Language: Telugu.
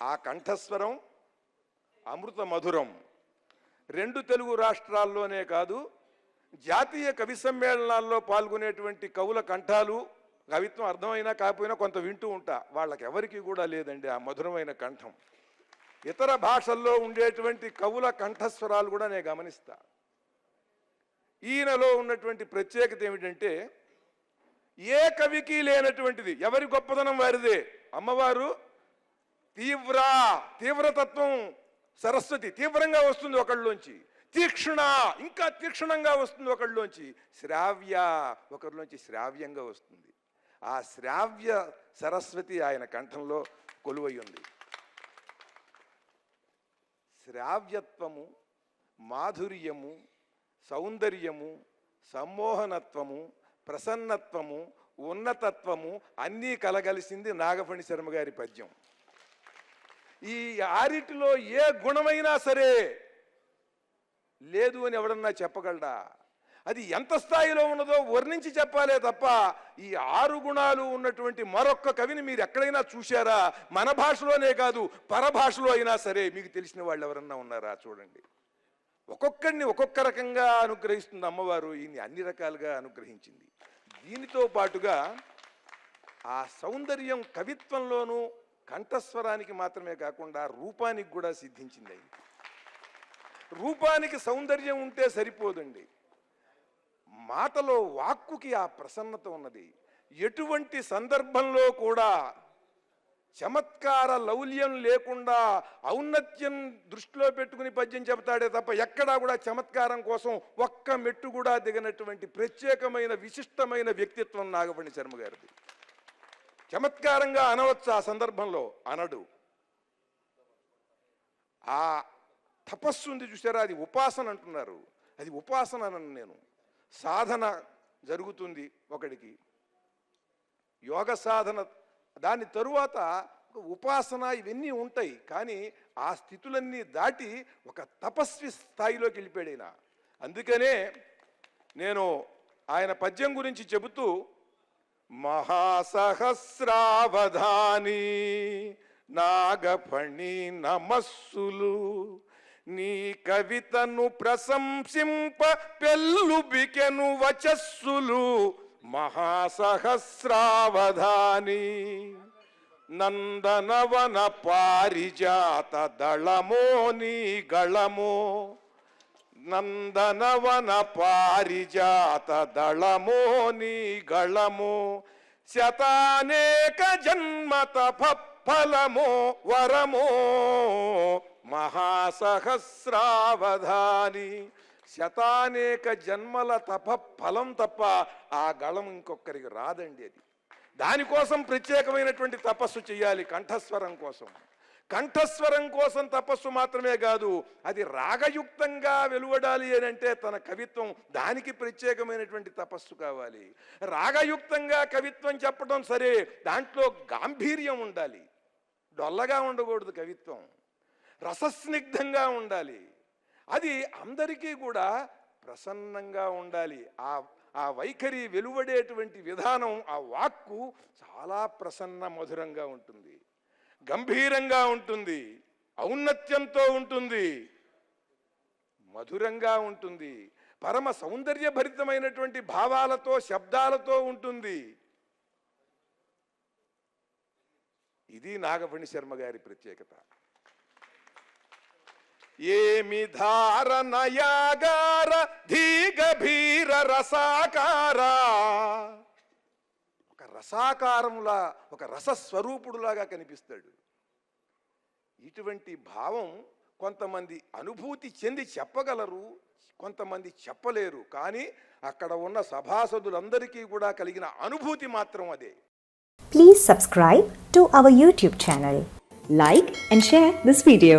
ఆ కంఠస్వరం అమృత మధురం. 2 తెలుగు రాష్ట్రాల్లోనే కాదు, జాతీయ కవి సమ్మేళనాల్లో పాల్గొనేటువంటి కవుల కంఠాలు, కవిత్వం అర్థమైనా కాకపోయినా కొంత వింటూ ఉంటా, వాళ్ళకి ఎవరికి కూడా లేదండి ఆ మధురమైన కంఠం. ఇతర భాషల్లో ఉండేటువంటి కవుల కంఠస్వరాలు కూడా నేను గమనిస్తా. ఈయనలో ఉన్నటువంటి ప్రత్యేకత ఏమిటంటే, ఏ కవికి లేనటువంటిది, ఎవరి గొప్పదనం వారిదే. అమ్మవారు తీవ్రతత్వం సరస్వతి, తీవ్రంగా వస్తుంది ఒకళ్ళలోంచి. తీక్షణ, ఇంకా తీక్షణంగా వస్తుంది ఒకళ్ళలోంచి. శ్రావ్య, ఒకరిలోంచి శ్రావ్యంగా వస్తుంది. ఆ శ్రావ్య సరస్వతి ఆయన కంఠంలో కొలువై ఉంది. శ్రావ్యత్వము, మాధుర్యము, సౌందర్యము, సమ్మోహనత్వము, ప్రసన్నత్వము, ఉన్నతత్వము అన్నీ కలగలిసింది నాగఫణి శర్మ గారి పద్యం. ఈ ఆరిటిలో ఏ గుణమైనా సరే లేదు అని ఎవడన్నా చెప్పగలడా? అది ఎంత స్థాయిలో ఉన్నదో వర్ణించి చెప్పాలే తప్ప, ఈ 6 గుణాలు ఉన్నటువంటి మరొక్క కవిని మీరు ఎక్కడైనా చూశారా? మన భాషలోనే కాదు, పరభాషలో అయినా సరే మీకు తెలిసిన వాళ్ళు ఎవరన్నా ఉన్నారా? చూడండి, ఒక్కొక్కడిని ఒక్కొక్క రకంగా అనుగ్రహిస్తుంది అమ్మవారు. ఈయన్ని అన్ని రకాలుగా అనుగ్రహించింది. దీనితో పాటుగా ఆ సౌందర్యం కవిత్వంలోనూ కంఠస్వరానికి మాత్రమే కాకుండా రూపానికి కూడా సిద్ధించింది. రూపానికి సౌందర్యం ఉంటే సరిపోదండి, మాటలో వాక్కుకి ఆ ప్రసన్నత ఉన్నది. ఎటువంటి సందర్భంలో కూడా చమత్కార లౌల్యం లేకుండా ఔన్నత్యం దృష్టిలో పెట్టుకుని పద్యం చెబుతాడే తప్ప ఎక్కడా కూడా చమత్కారం కోసం ఒక్క మెట్టు కూడా దిగనటువంటి ప్రత్యేకమైన విశిష్టమైన వ్యక్తిత్వం నాగఫణి శర్మ గారిది. చమత్కారంగా అనవచ్చు, ఆ సందర్భంలో అనడు. ఆ తపస్సు ఉంది చూసారా, అది ఉపాసన అంటున్నారు. అది ఉపాసన అనను నేను. సాధన జరుగుతుంది ఒకడికి, యోగ సాధన, దాని తరువాత ఉపాసన, ఇవన్నీ ఉంటాయి. కానీ ఆ స్థితులన్నీ దాటి ఒక తపస్వి స్థాయిలోకి వెళ్ళిపోయాడు. అందుకనే నేను ఆయన పద్యం గురించి చెబుతూ, మహాసహస్రావధాని నాగఫణి నమస్సులు, నీ కవితను ప్రశంసింప పెల్లుబికెను వచస్సులు. మహాసహస్రావధాని నందనవన పారిజాత దళమో నీ గళమో, నందనవన పారిజాత దళమో నీ గళమో, శతానేక జన్మ తప ఫలమో వరమో. మహాసహస్రావధాని, శతానేక జన్మల తప ఫలం తప్ప ఆ గళం ఇంకొకరికి రాదండి. అది దానికోసం ప్రత్యేకమైనటువంటి తపస్సు చేయాలి. కంఠస్వరం కోసం, కంఠస్వరం కోసం తపస్సు మాత్రమే కాదు, అది రాగయుక్తంగా వెలువడాలి అని అంటే తన కవిత్వం, దానికి ప్రత్యేకమైనటువంటి తపస్సు కావాలి. రాగయుక్తంగా కవిత్వం చెప్పడం సరే, దాంట్లో గాంభీర్యం ఉండాలి, డొల్లగా ఉండకూడదు. కవిత్వం రసస్నిగ్ధంగా ఉండాలి. అది అందరికీ కూడా ప్రసన్నంగా ఉండాలి. ఆ వైఖరి వెలువడేటువంటి విధానం, ఆ వాక్కు చాలా ప్రసన్న మధురంగా ఉంటుంది, గంభీరంగా ఉంటుంది, ఔన్నత్యంతో ఉంటుంది, మధురంగా ఉంటుంది, పరమ సౌందర్యభరితమైనటువంటి భావాలతో, శబ్దాలతో ఉంటుంది. ఇది నాగఫణి శర్మ గారి ప్రత్యేకత. ఏమి ధారనయాగార ధీగభీర రసాకార, ఒక రసాకారములా, ఒక రసస్వరూపుడులాగా కనిపిస్తాడు. ఇటువంటి భావం కొంతమంది అనుభూతి చెంది చెప్పగలరు, కొంతమంది చెప్పలేరు. కానీ అక్కడ ఉన్న సభాసదులందరికీ కూడా కలిగిన అనుభూతి మాత్రం అదే. Please subscribe to our YouTube channel. Like and share this video.